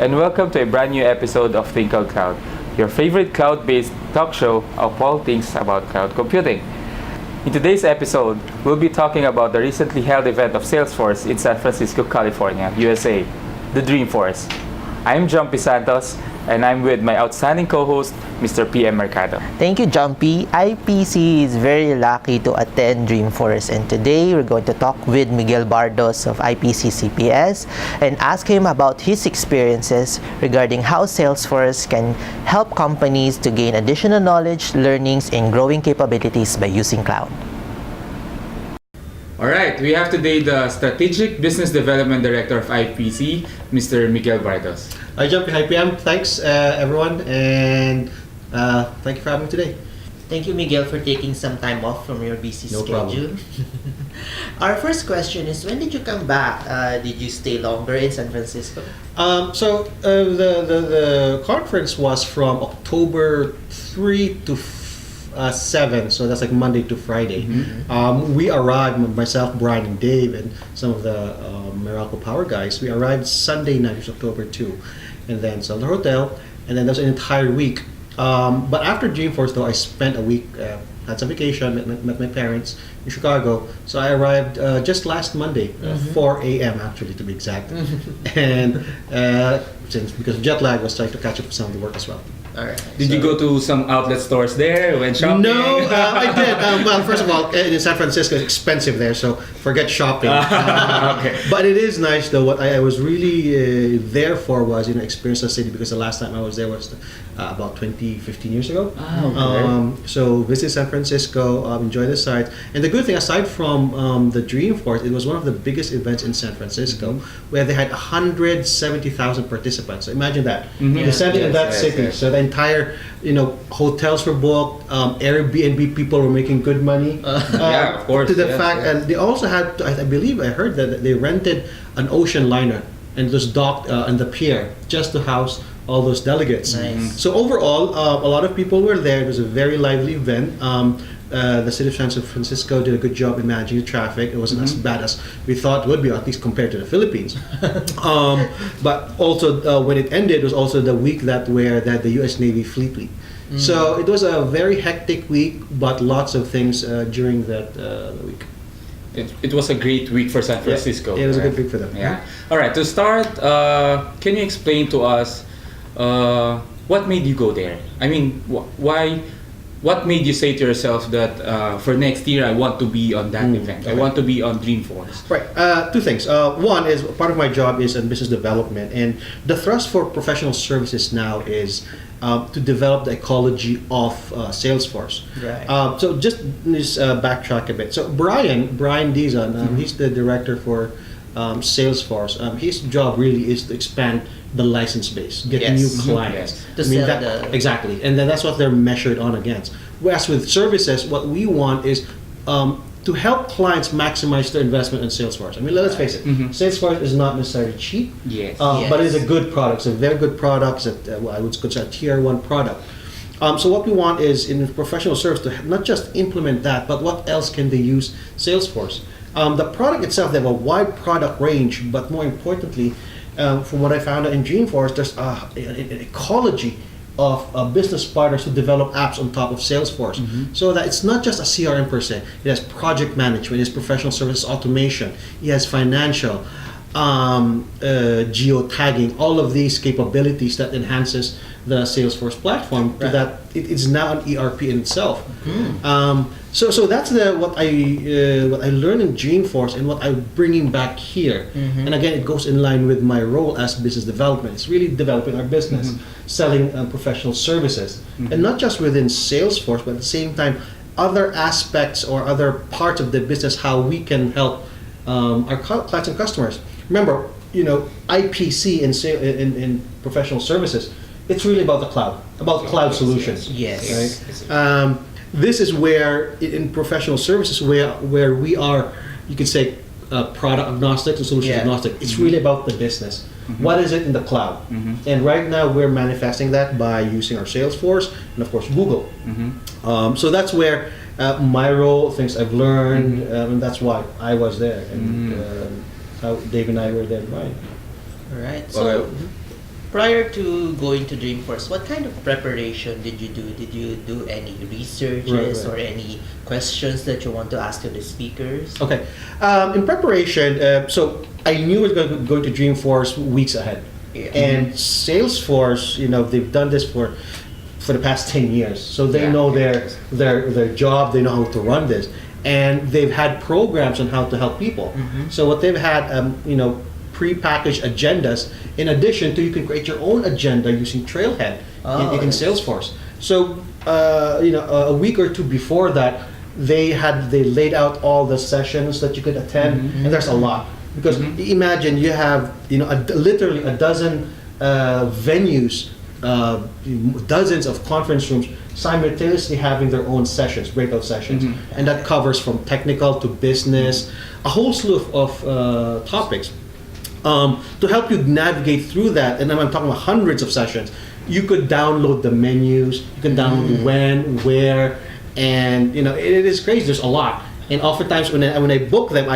and welcome to a brand new episode of Twinkle Cloud, your favorite cloud-based talk show of all things about cloud computing. In today's episode, we'll be talking about the recently held event of Salesforce in San Francisco, California, USA, the Dreamforce. I'm Jumpy Santos, and I'm with my outstanding co-host, Mr. PM Mercado. Thank you, Jumpy. IPC is very lucky to attend Dreamforce, and today we're going to talk with Miguel Bardos of IPC CPS and ask him about his experiences regarding how Salesforce can help companies to gain additional knowledge, learnings, and growing capabilities by using cloud. All right, we have today the Strategic Business Development Director of IPC, Mr. Miguel Bardos. Hi, Jumpy. Hi, PM. Thanks, everyone, and thank you for having me today. Thank you, Miguel, for taking some time off from your busy No schedule. Our first question is, when did you come back? Did you stay longer in San Francisco? The conference was from October 3 to 7, so that's like Monday to Friday. Mm-hmm. We arrived, myself, Brian, and Dave, and some of the Meralco Power guys. We arrived Sunday night, which was October 2, and then settled the hotel, and then that was an entire week. But after Dreamforce, though, I spent a week, had some vacation, met my parents in Chicago. So I arrived just last Monday, 4 a.m. actually, to be exact. And since because of jet lag, I was trying to catch up with some of the work as well. All right. Did you go to some outlet stores there? Went shopping? No, I did. Well, first of all, in San Francisco, it's expensive there, so forget shopping. Okay. But it is nice, though. What I was really there for was, experience the city, because the last time I was there was about 15 years ago. Oh, okay. So visit San Francisco, enjoy the site. And the good thing, aside from the Dreamforce, it was one of the biggest events in San Francisco, where they had 170,000 participants. So imagine that. The setting in that city. Yes. So the entire, hotels were booked, Airbnb people were making good money. Yeah, of course. To the yes, fact, yes. and they also had, I believe I heard that they rented an ocean liner and it was docked in the pier just to house all those delegates. Nice. So overall, a lot of people were there. It was a very lively event. The city of San Francisco did a good job in managing the traffic. It wasn't as bad as we thought it would be, at least compared to the Philippines. But also, when it ended, it was also the week where the U.S. Navy Fleet Week. So it was a very hectic week, but lots of things during that week. It was a great week for San Francisco. Yeah, it was a right? good week for them. Yeah. All right. To start, can you explain to us what made you go there? I mean, why? What made you say to yourself that for next year I want to be on that event? I want to be on Dreamforce. Right. Two things. One is part of my job is in business development, and the thrust for professional services now is to develop the ecology of Salesforce. Right. So just backtrack a bit. So Brian Dizon, he's the director for Salesforce. His job really is to expand the license base, get Yes. new clients. Yes. To sell exactly, and then that's what they're measured on against. Whereas with services, what we want is to help clients maximize their investment in Salesforce. I mean, let's face it, Salesforce is not necessarily cheap, Yes. but it's a good product. It's a very good product. It's I would consider a tier 1 product. So what we want is in professional service to not just implement that, but what else can they use Salesforce? The product itself, they have a wide product range, but more importantly, from what I found out in Dreamforce, there's an ecology of business partners who develop apps on top of Salesforce. So that it's not just a CRM per se. It has project management, it has professional services automation, it has financial, geotagging, all of these capabilities that enhances the Salesforce platform to that it is now an ERP in itself. So that's what I learned in Dreamforce and what I'm bringing back here. And again, it goes in line with my role as business development. It's really developing our business, selling professional services, and not just within Salesforce, but at the same time, other aspects or other parts of the business, how we can help our clients and customers. Remember, IPC in professional services, it's really about the cloud, about cloud solutions. Yes. Right? This is where, in professional services, where we are, you could say, product agnostic and solution agnostic. It's really about the business. What is it in the cloud? And right now, we're manifesting that by using our Salesforce and, of course, Google. So that's where my role, things I've learned, and that's why I was there. And how Dave and I were there, right? All right. So, Prior to going to Dreamforce, what kind of preparation did you do? Did you do any researches or any questions that you want to ask to the speakers? Okay. In preparation, so I knew I was going to Dreamforce weeks ahead. Yeah. And Salesforce, they've done this for the past 10 years. So they know their job, they know how to run this. And they've had programs on how to help people. So what they've had, pre-packaged agendas. In addition to, you can create your own agenda using Trailhead in Salesforce. So a week or two before that, they laid out all the sessions that you could attend, and there's a lot. Because imagine you have literally a dozen venues, dozens of conference rooms simultaneously having their own sessions, breakout sessions, and that covers from technical to business, a whole slew of topics. To help you navigate through that, and I'm talking about hundreds of sessions, you could download the menus, you can download when, where, and it is crazy. There's a lot, and oftentimes when I book them,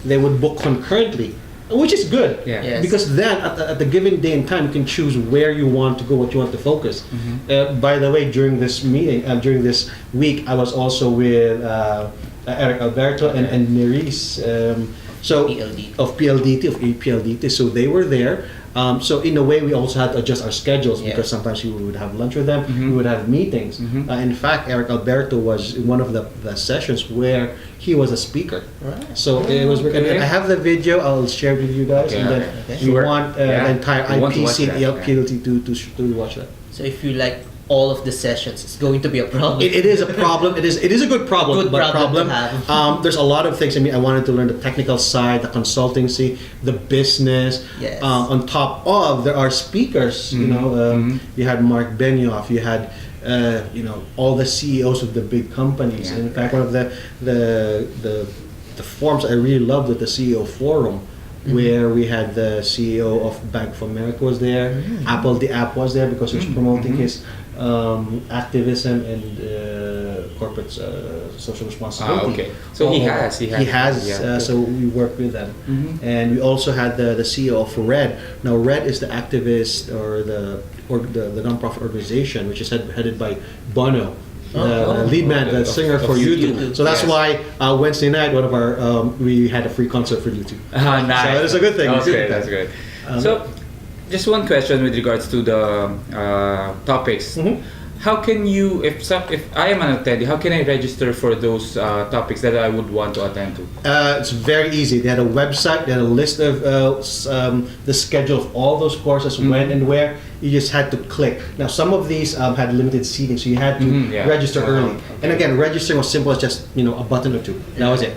they would book concurrently, which is good. Yeah. Yes. Because then at the given day and time, you can choose where you want to go, what you want to focus. By the way, during this meeting, during this week, I was also with Eric Alberto and Neris. So PLDT. of PLDT. So they were there. So in a way, we also had to adjust our schedules because sometimes we would have lunch with them, we would have meetings. In fact, Eric Alberto was in one of the sessions where he was a speaker. Right. So it was. And I have the video. I'll share it with you guys, and then we want the entire IPC and PLDT to watch that. So if you like all of the sessions, it's going to be a problem. It is a problem. It is a good problem. Good but problem to have. There's a lot of things. I wanted to learn the technical side, the consultancy, the business. Yes. On top of, there are speakers. You had Mark Benioff. You had all the CEOs of the big companies. Yeah. And in fact, one of the forums I really loved was the CEO forum, where we had the CEO of Bank of America was there. Apple the app was there because he was promoting his activism and corporate social responsibility. Okay. So he has. So we worked with them, and we also had the CEO of Red. Now Red is the activist or the nonprofit organization which is headed by Bono. The lead man, the singer for YouTube. So that's why Wednesday night, one of our we had a free concert for YouTube. Nice. So that's a good thing. That's great. So, just one question with regards to the topics. How can you, if I am an attendee, how can I register for those topics that I would want to attend to? It's very easy. They had a website. They had a list of the schedule of all those courses, when and where. You just had to click. Now, some of these had limited seating, so you had to register early. Okay. And again, registering was simple as just a button or two. That was it.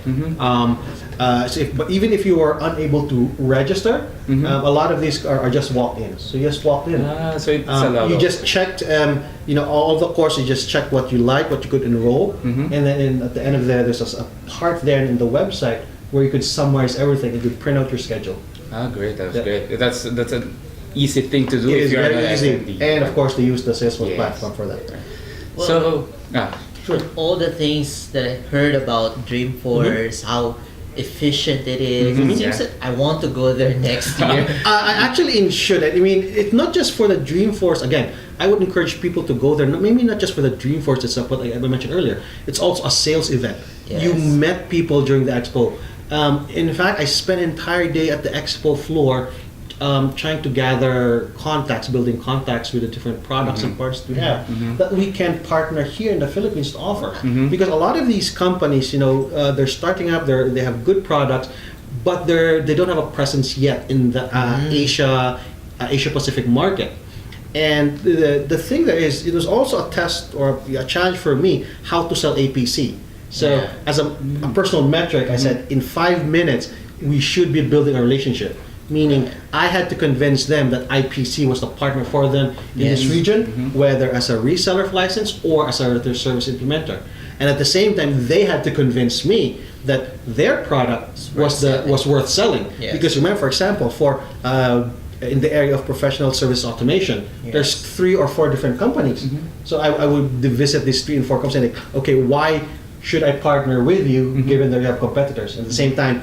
But even if you were unable to register, a lot of these are just walk-ins. So you just walked in. So it's allowed. You just checked, all of the courses. You just checked what you like, what you could enroll, and then at the end of there's a part there in the website where you could summarize everything. You could print out your schedule. Great. That's great. That's an easy thing to do. It is if you're very easy, attendee. and of course they use the Salesforce platform for that. Well, sure. All the things that I heard about Dreamforce, how efficient it is, it seems that I want to go there next year. I actually should. It's not just for the Dreamforce. Again, I would encourage people to go there. Maybe not just for the Dreamforce itself, but like I mentioned earlier, it's also a sales event. Yes. You met people during the expo. In fact, I spent an entire day at the expo floor trying to gather contacts, building contacts with the different products and parts we have that we can partner here in the Philippines to offer. Because a lot of these companies, they're starting up, they have good products, but they don't have a presence yet in the Asia Pacific market. And the thing there is, it was also a test or a challenge for me how to sell APC. So as a personal metric, I said in 5 minutes we should be building a relationship. Meaning, I had to convince them that IPC was the partner for them in this region, whether as a reseller license or as a service implementer. And at the same time, they had to convince me that their product was worth selling. Yes. Because remember, for example, in the area of professional service automation, there's 3 or 4 different companies. So I would visit these 3 and 4 companies and like, okay, why should I partner with you given that you have competitors? At the same time,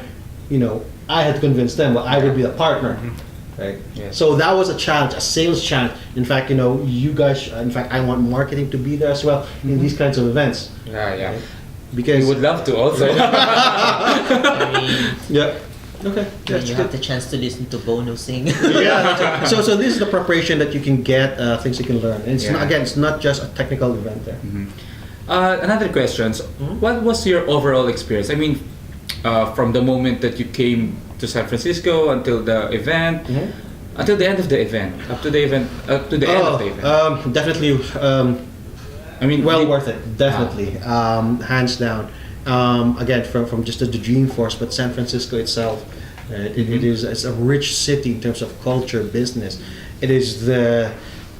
I had to convince them I would be a partner. right? Yes. So that was a challenge, a sales challenge. In fact, you guys. In fact, I want marketing to be there as well in these kinds of events. Yeah. Right? Because We would love to also. I mean, yeah. Okay. when you have the chance to listen to Bono sing. Yeah. So this is the preparation that you can get, things you can learn. And it's Yeah. not, again, it's not just a technical event there. Another question. What was your overall experience? I mean, from the moment that you came to San Francisco until the event, until the end of the event, up to the event, up to the end of the event. Definitely. I mean, Well worth it, definitely, hands down. Again, from just the Dreamforce, but San Francisco itself, it's a rich city in terms of culture, business. It is the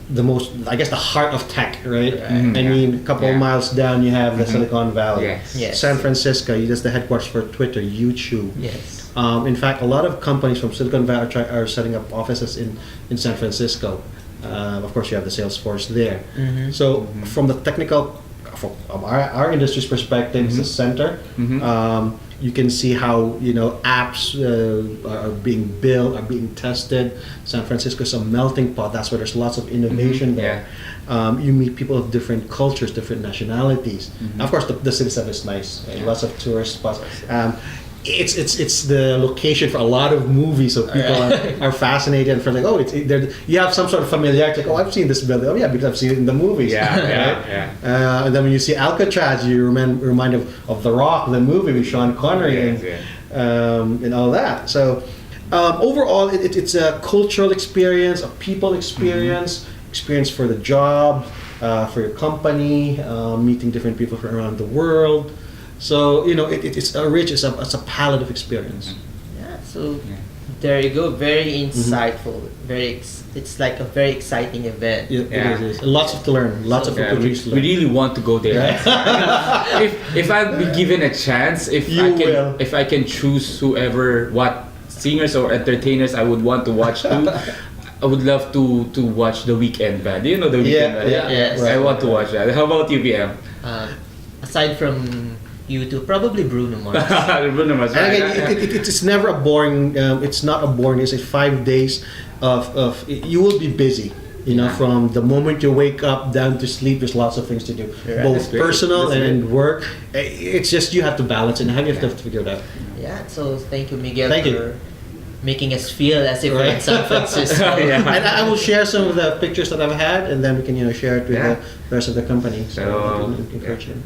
most, I guess, the heart of tech, right? I mean, a couple of miles down, you have the Silicon Valley. Yes. San Francisco, that's the headquarters for Twitter, YouTube. Yes. In fact, a lot of companies from Silicon Valley are setting up offices in San Francisco. Of course, you have the Salesforce there. So, from the technical, from our industry's perspective, it's the center. You can see how apps are being built, are being tested. San Francisco is a melting pot. That's where there's lots of innovation there. You meet people of different cultures, different nationalities. Of course, the city itself is nice. Right? Lots of tourist spots. It's the location for a lot of movies, so people are fascinated for like, you have some sort of familiarity, like, I've seen this building, because I've seen it in the movies. And then when you see Alcatraz, you remind of The Rock, the movie with Sean Connery, and all that. So overall, it's a cultural experience, a people experience, experience for the job, for your company, meeting different people from around the world. So it's a rich, it's a palette of experience. Yeah. So there you go. Very insightful. It's like a very exciting event. It is. Lots to learn. Lots of opportunities to we learn. really want to go there. if I'd be given a chance, if I can choose what singers or entertainers I would want to watch too, I would love to watch The Weeknd band. Do you know The Weeknd band? Yes. I want to watch that. How about you, BM? Aside from YouTube, probably Bruno Mars. Bruno Mars. And again, it's never a boring. It's not a boring. It's 5 days of you will be busy. From the moment you wake up down to sleep, there's lots of things to do, both personal and work. It's just you have to balance it, and you have to figure it out. Yeah. So thank you, Miguel, Thank for you. making us feel as if we're in San Francisco. And I will share some of the pictures that I've had, and then we can share it with the rest of the company. So we can encourage them.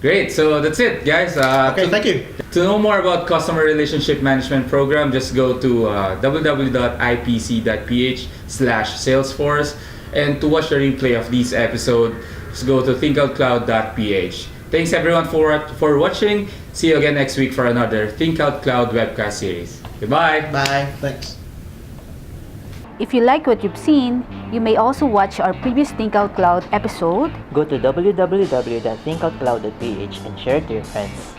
Great, so that's it, guys. Okay, thank you. To know more about Customer Relationship Management Program, just go to www.ipc.ph/Salesforce, and to watch the replay of this episode, just go to thinkoutcloud.ph. Thanks everyone for watching. See you again next week for another Think Out Cloud webcast series. Goodbye. Bye. Thanks. If you like what you've seen, you may also watch our previous Think Out Cloud episode. Go to www.thinkoutcloud.ph and share it to your friends.